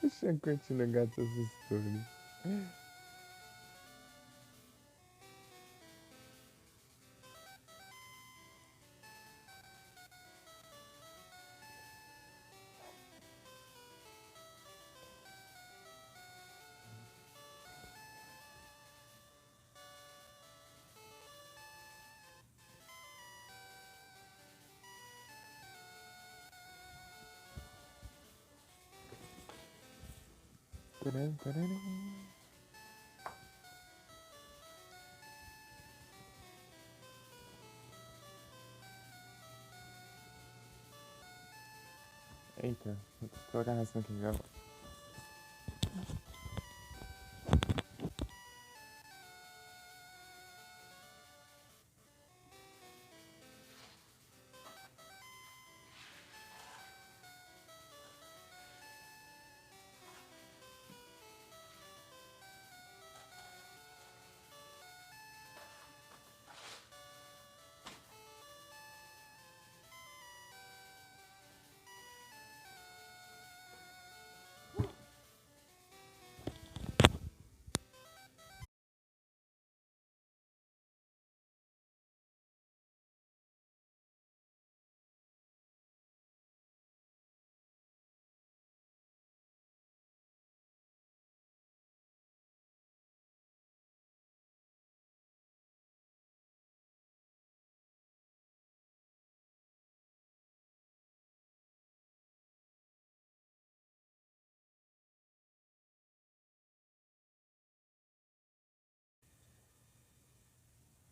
Deixa eu continuar gato essa história. Taran, tararam. Eita, vou ter que colocar a ração aqui já.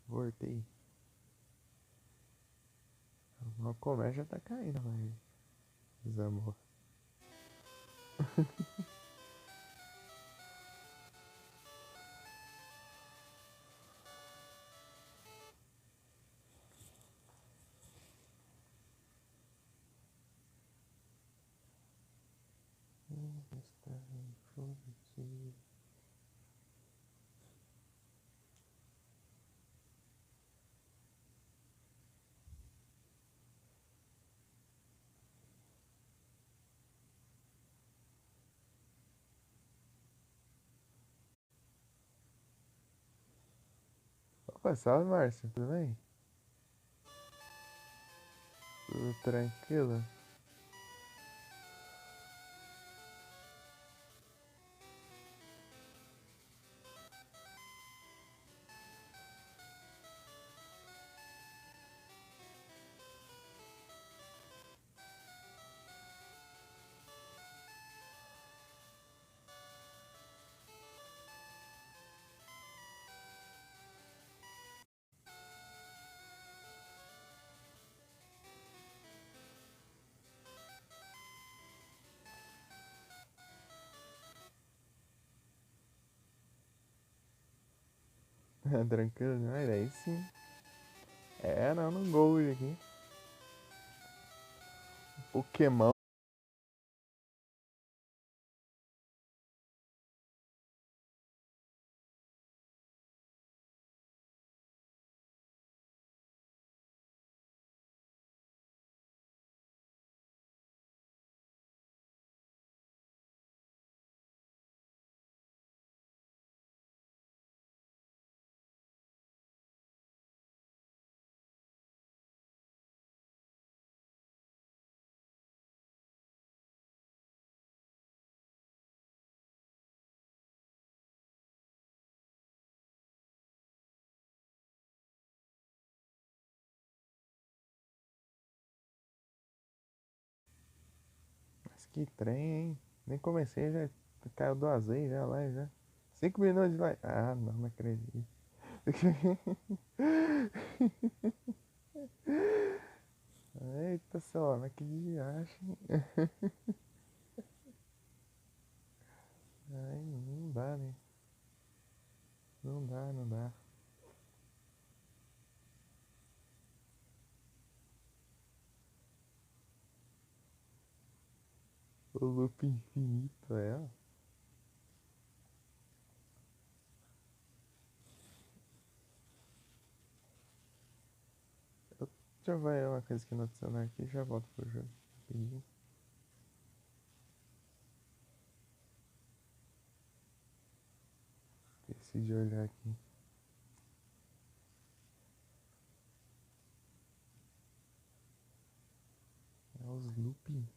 Voltei. O comércio já tá caindo, mas. Desamor. Está enfurecido. Opa, salve, Márcio, tudo bem? Tudo tranquilo? Tranquilo, não? Aí sim. É, não, no gol aqui. Pokémon. Mas que trem, hein? Nem comecei, já caiu 2 vezes já lá já. 5 minutos de live. Ah, não, não acredito. Eita só, mas que viagem. Ai, não dá, né? Não dá, não dá. O loop infinito, é, ó. Deixa eu ver uma coisa que no celular aqui e já volto pro jogo. Rapidinho. Decidi olhar aqui. É os looping.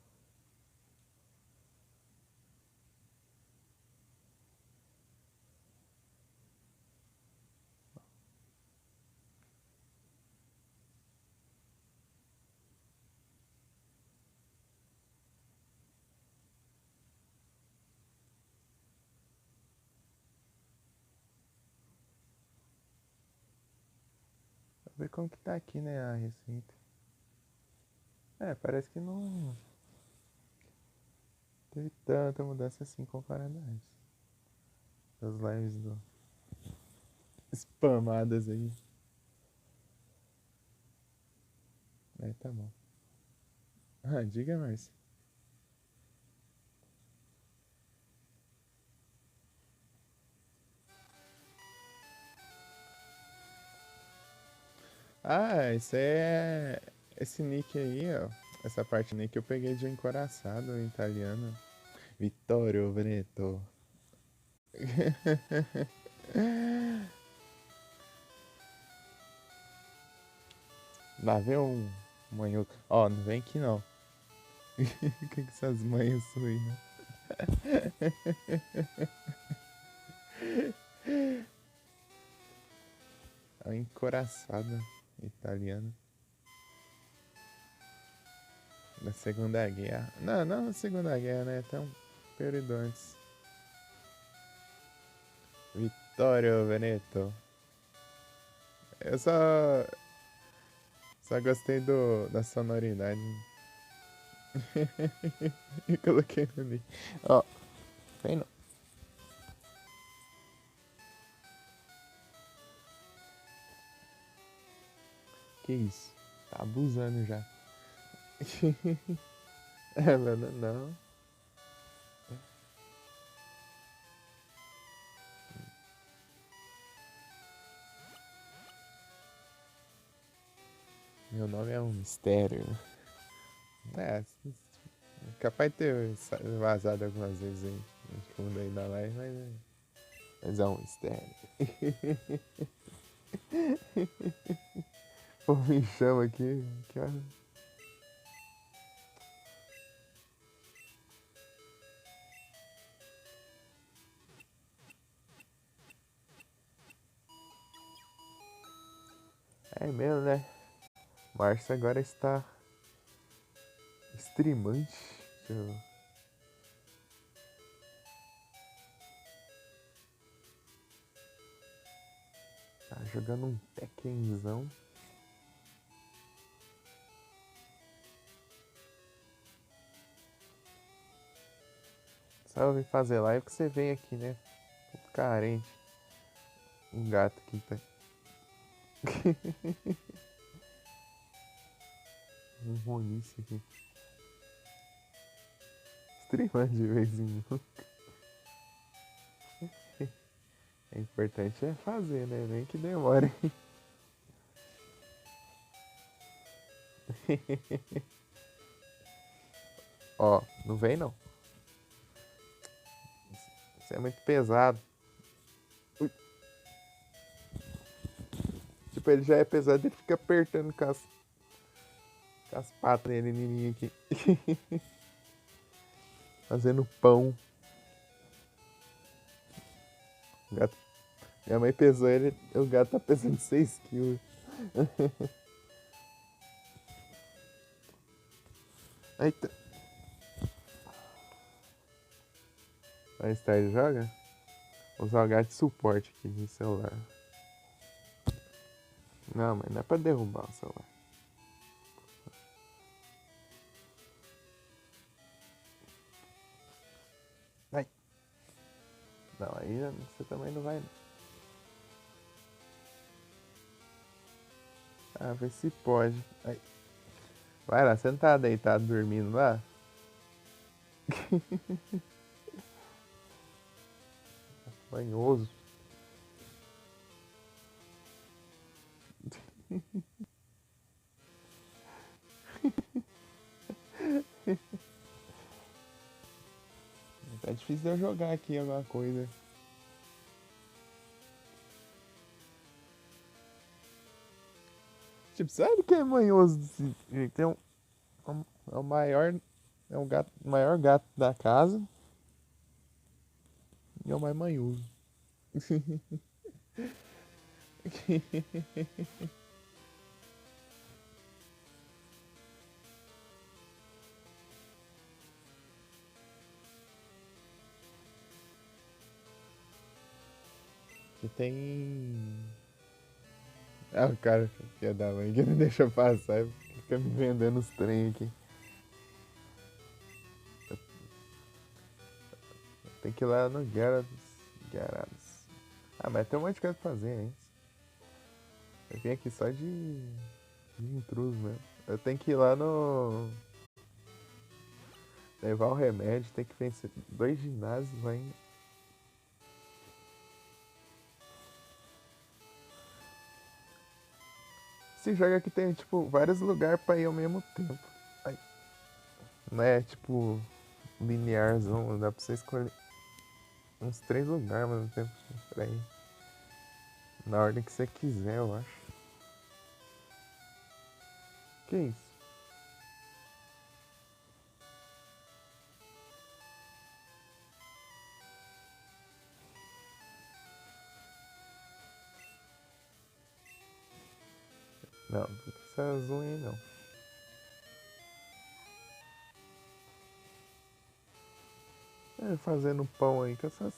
Vou ver como que tá aqui, né, a receita. É, parece que não teve tanta mudança assim comparado a antes. As lives spamadas aí. É, tá bom. Ah, diga, Márcia. Ah, esse é. Esse nick aí, ó. Essa parte nick eu peguei de um encoraçado em italiano. Vittorio Veneto. Lá vem um manhoto. Ó, não vem aqui não. O que essas manhas suas, né? É uma encoraçada italiana. Da Segunda Guerra. Não, não na Segunda Guerra, né? Até um período antes. Vittorio Veneto. Eu só gostei da sonoridade. E coloquei no link. Ó, vem não. Que isso? Tá abusando já. É, mano, não. Meu nome é um mistério. É, capaz de ter vazado algumas vezes aí no fundo aí da live, mas é um mistério. O povo me chama aqui, que hora? É mesmo, né? Márcio agora está streamante. Tá jogando um Tekkenzão. Só eu vim fazer live que você vem aqui, né? Todo carente. Um gato aqui tá. Um ronice aqui. Streamando de vez em quando. É importante é fazer, né? Nem que demore. Ó, não vem não. Isso é muito pesado. Ui. Tipo, ele já é pesado, ele fica apertando com as patas dele em mim aqui. Fazendo pão. O gato, minha mãe pesou ele, o gato tá pesando 6 quilos. Eita. Mais tarde joga? Vou usar o gato de suporte aqui no celular. Não, mas não é pra derrubar o celular. Vai. Não, aí você também não vai não. Ah, vê se pode. Aí. Vai lá, você não tá deitado dormindo lá? Manhoso. Tá difícil de eu jogar aqui alguma coisa. Tipo, sabe o que é manhoso desse jeito? É o maior. É o gato, o maior gato da casa e é o mais manhoso. Que tem. Ah, o cara, filha da mãe, que não deixa passar, fica me vendendo os trem aqui. Tem que ir lá no Gyarados. Ah, mas tem um monte de coisa pra fazer, hein? Eu vim aqui só de intruso mesmo. Eu tenho que ir lá no. Levar o remédio, tem que vencer 2 ginásios lá ainda. Esse jogo aqui tem, tipo, vários lugares pra ir ao mesmo tempo. Ai, não é, tipo, linearzão, dá pra você escolher uns 3 lugares ao mesmo tempo pra ir. Na ordem que você quiser, eu acho. Que isso? Não, não fica essas unhas aí não. É, fazendo pão aí com essas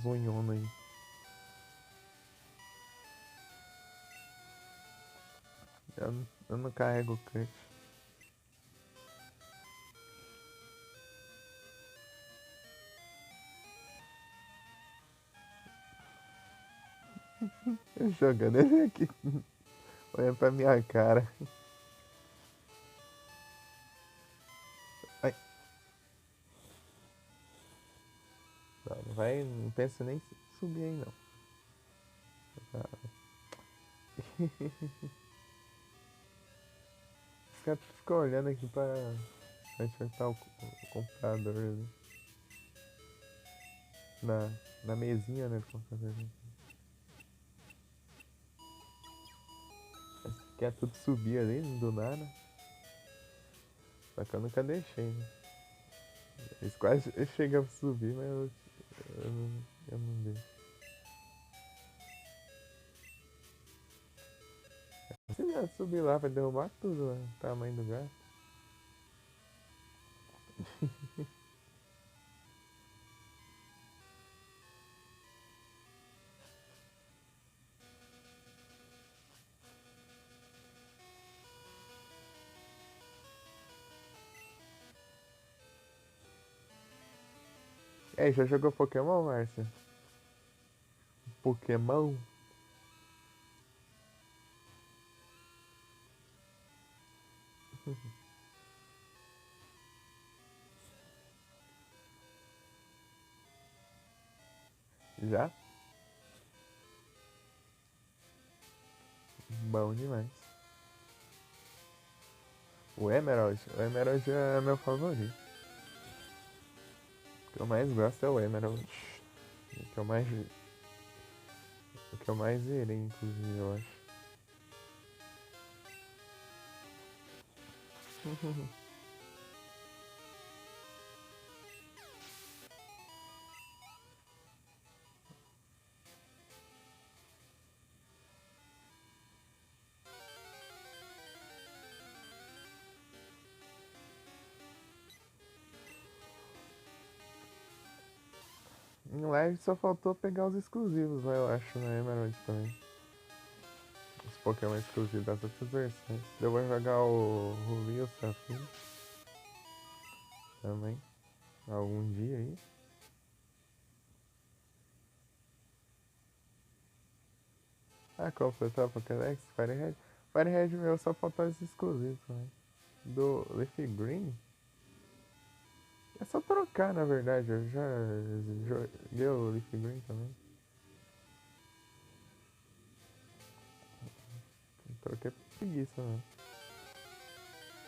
unhonas aí. Eu não carrego o cut. Eu jogando ele aqui, olhando pra minha cara. Ai, não vai, não pensa nem em subir aí não. Os caras ficam olhando aqui pra acertar o computador ali. Na, na mesinha, né, do computador. Quer tudo subir ali, do nada. Só que eu nunca deixei, né? Eles quase chegam a subir, mas eu não deixo. Se já subir lá, vai derrubar tudo, né? O tamanho do gato. É, já jogou Pokémon, Márcia? Pokémon? Já? Bom demais. O Emerald é meu favorito. O que eu mais gosto é o Emerald. O que eu mais, o que eu mais zerei, inclusive, eu acho. Em live só faltou pegar os exclusivos lá, eu acho, na Emerald também. Os Pokémon exclusivos das outras versões. Eu vou jogar o Ruby e o Safira também. Algum dia aí. Ah, completar o Pokédex? Firehead? Firehead meu só faltou os exclusivos também. Do Leaf Green? É só trocar, na verdade. Eu já joguei o Leaf Green também. Troquei por preguiça, né?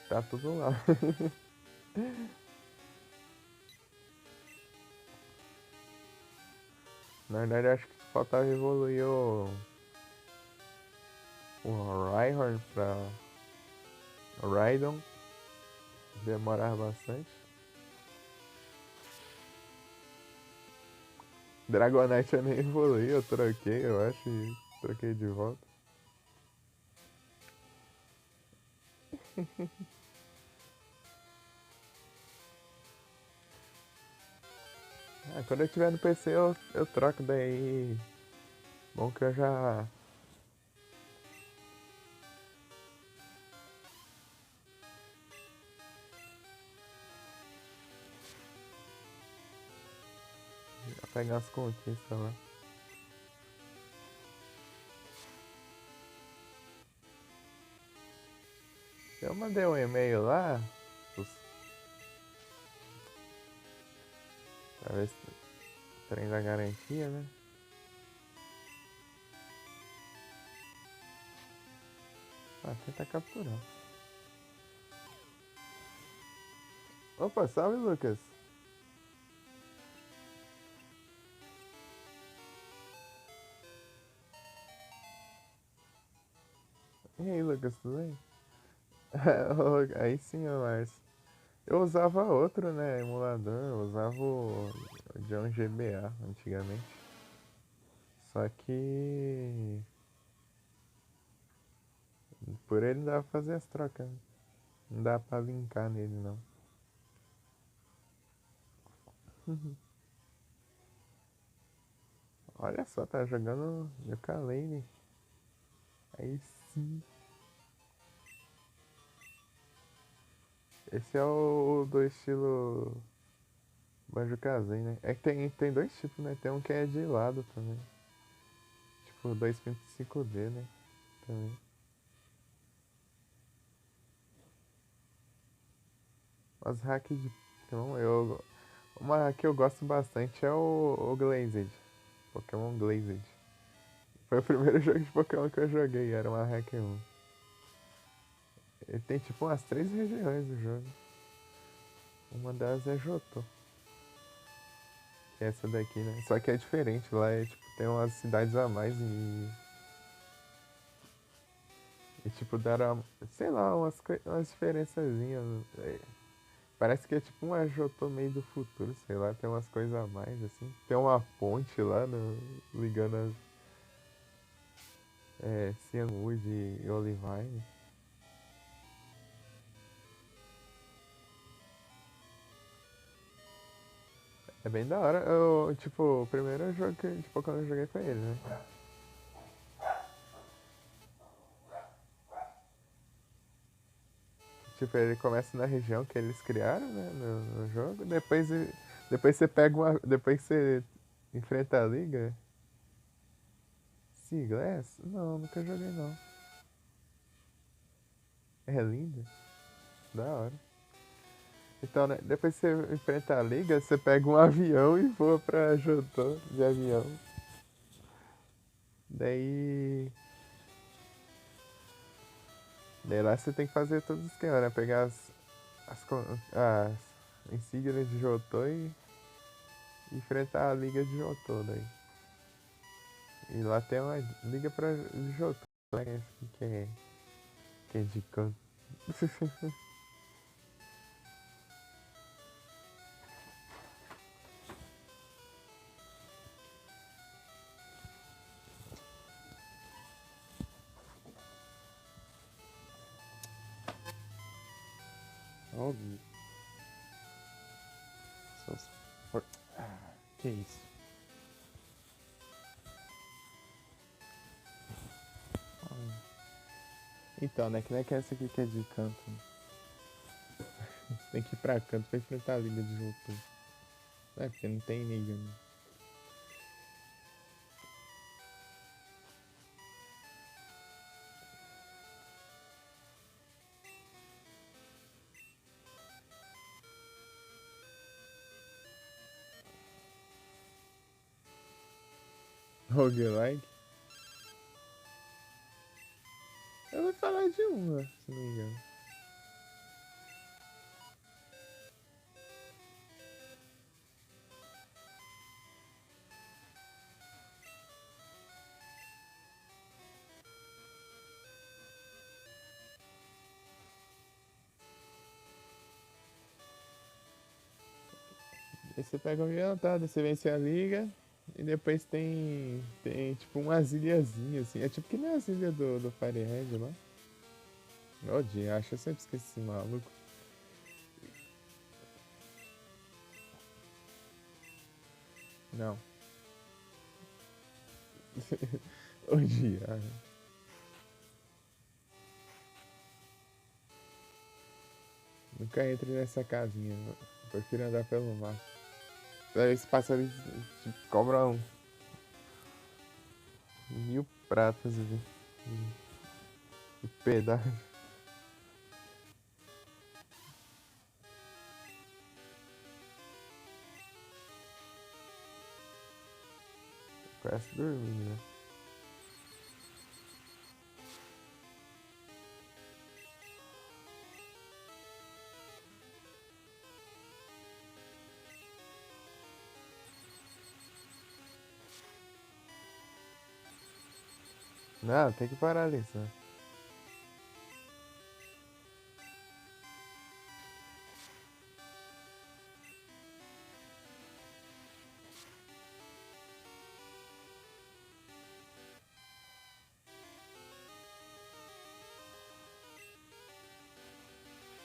Tá tudo lá. Na verdade, acho que faltava evoluir o Rhyhorn pra Rhydon. Demorava bastante. Dragonite eu nem evoluí, eu troquei, eu acho, e troquei de volta. Ah, quando eu tiver no PC eu troco daí. Bom que eu já pegar as conquistas lá. Eu mandei um e-mail lá pra ver se trem da garantia, né? Ah, tenta capturar. Opa, salve Lucas. E aí Lucas, tudo bem? Aí sim, ô Márcio. Eu usava outro, né, emulador, eu usava o John GBA antigamente. Só que por ele não dava pra fazer as trocas, né? Não dá pra linkar nele não. Olha só, tá jogando Yooka-Laylee. Aí sim. Esse é o do estilo Banjo-Kazooie, né? É que tem dois tipos, né? Tem um que é de lado também. Tipo 2.5D, né? Também. As hacks de Pokémon, uma que eu gosto bastante é o Glazed. Pokémon Glazed. Foi o primeiro jogo de Pokémon que eu joguei, era uma hack 1. Ele tem tipo umas três regiões do jogo. Uma delas é Johto, que é essa daqui, né? Só que é diferente, lá é tipo, tem umas cidades a mais e tipo, deram, sei lá, umas diferençazinhas. Parece que é tipo uma Johto meio do futuro, sei lá, tem umas coisas a mais, assim. Tem uma ponte lá ligando Cianwood e Olivine. É bem da hora. Tipo, o primeiro jogo de Pokémon que eu joguei foi ele, né? Tipo, ele começa na região que eles criaram, né, no jogo. Depois você pega uma. Depois você enfrenta a liga. Seaglass? Não, nunca joguei não. É linda? Da hora. Então, né, depois você enfrenta a liga, você pega um avião e voa pra Jotô de avião. Daí. Daí lá você tem que fazer todos os esquema, né? Pegar as insígnias de Jotô e enfrentar a liga de Jotô daí. E lá tem uma liga pra Jotô, né? Esse que é de canto. Óbvio. Seus que isso? Então, né? Que não é que essa aqui que é de canto. Você tem que ir pra canto pra enfrentar a liga de Jotô. É, porque não tem liga, né? Roguelike. Eu vou falar de uma, se não me engano. Aí você pega o avião, tá? Daí você vence a liga. E depois tem tipo umas ilhazinhas assim. É tipo que nem as ilhas do Firehead lá. Ô, dia, acho que eu sempre esqueci esse maluco. Não. Ô, dia. Nunca entre nessa casinha. Eu prefiro andar pelo mar. Aí esse passarinho te cobra 1000 pratas de pedágio. Parece dormindo, né? Não, tem que parar ali, só.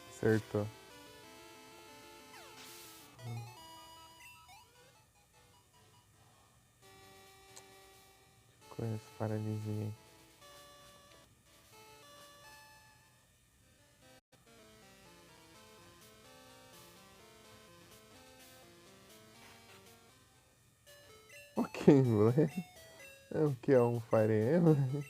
Acertou. Conheço paralisia aí. Ok, moleque. É o que é um Fire Emblem?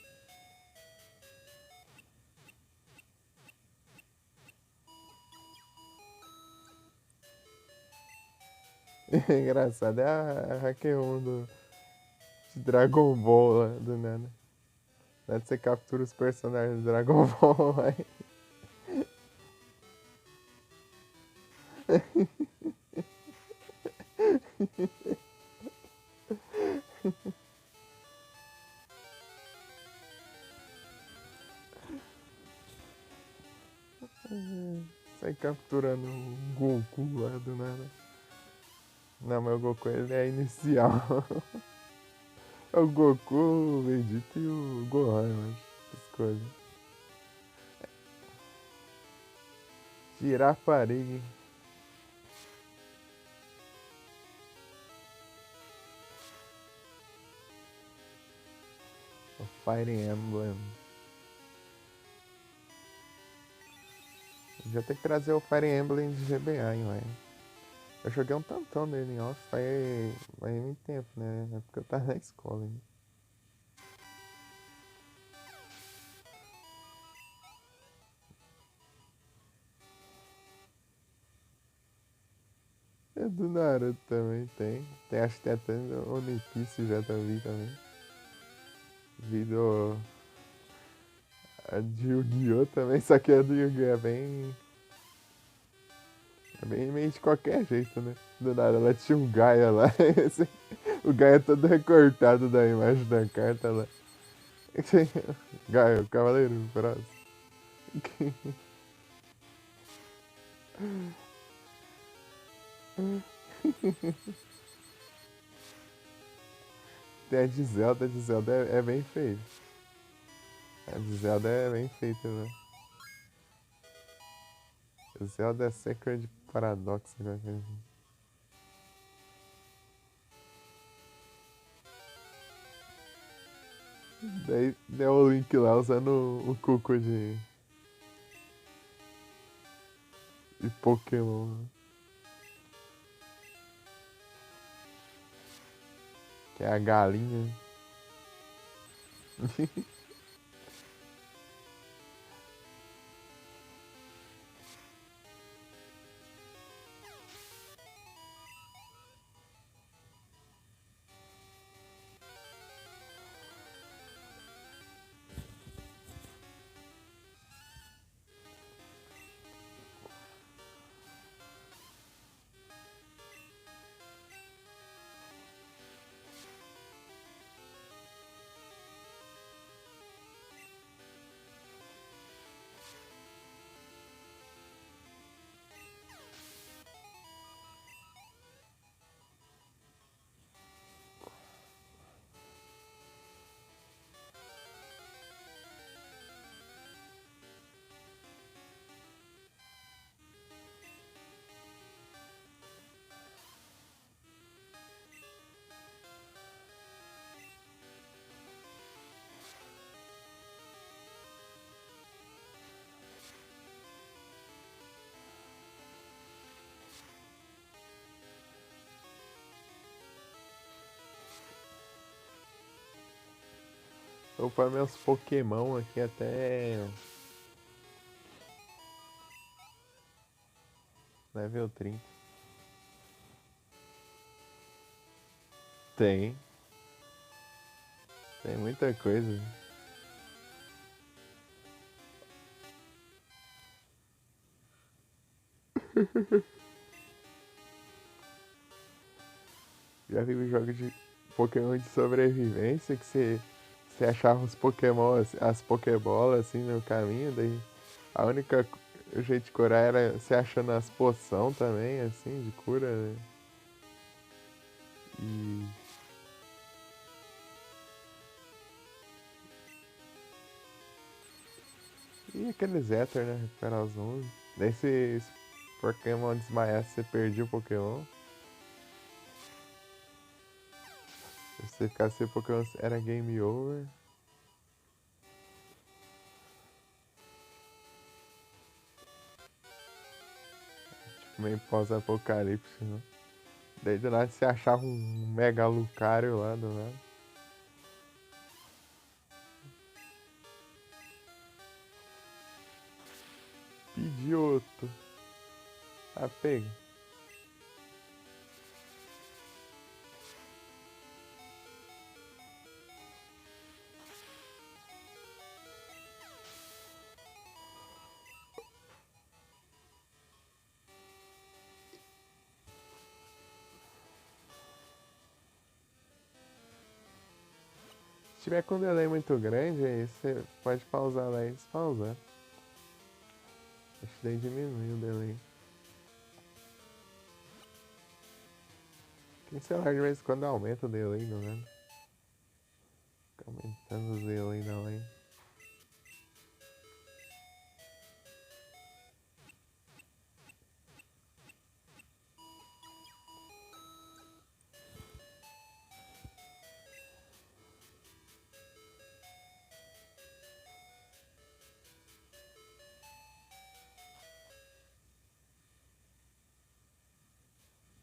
É engraçado, é a Hacker de Dragon Ball lá, do nada. Nada, você captura os personagens do Dragon Ball, vai. Sai capturando o Goku lá do nada. Não, mas o Goku ele é inicial. É o Goku, o Vegeta e o Gohan, eu acho. As coisas. Girafarig. O Fire Emblem. Já tem que trazer o Fire Emblem de GBA, hein, velho. Eu joguei um tantão dele em off, vai muito tempo, né? É porque eu tava na escola ainda. É do Naruto também tem. Acho que tem até no One Piece já vi também. Vi do. A de Yu-Gi-Oh! Também, só que a do Yu-Gi-Oh! É bem meio de qualquer jeito, né? Do nada, ela tinha um Gaia lá. O Gaia todo recortado da imagem da carta lá. Gaia, o Cavaleiro Bros. Tem a de Zelda é bem feita. A de Zelda é bem feita, né? Zelda é Sacred Paradox, alguma coisa assim. Daí deu o Link lá usando o cuco de Pokémon. Que é a galinha. Tô para meus Pokémon aqui até level 30. Tem, tem muita coisa. Já vi jogos de Pokémon de sobrevivência que você achava os Pokémon, as Pokébolas assim no caminho, daí a única o jeito de curar era você achando as poção também, assim, de cura, né? E, e aqueles Ether, né? Recuperar os nomes. Daí se Pokémon desmaiasse, você perdia o Pokémon. Se você ficasse sem Pokémon, era game over. Tipo, meio pós-apocalipse, né? Daí do nada você achava um Mega Lucario lá do lado. Pidioto. Ah, pega. Se tiver com delay muito grande, aí você pode pausar lá e despausar. Acho que daí diminui o delay. Quem celular de vez em quando aumenta o delay, não é? Fica aumentando o delay na lane.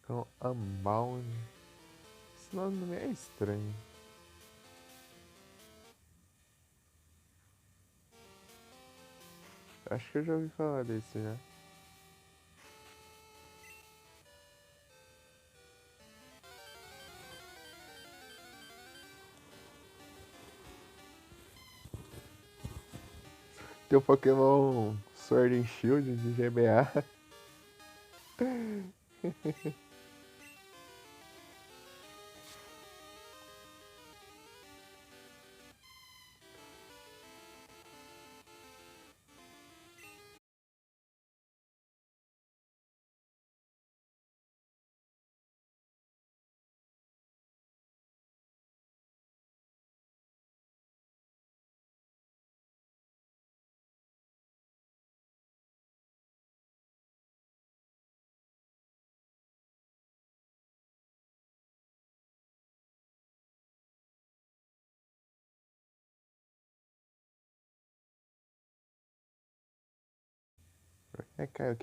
Com Unbound. Esse nome é estranho. Acho que eu já ouvi falar desse já. Tem o Pokémon Sword and Shield de GBA. É, Caio,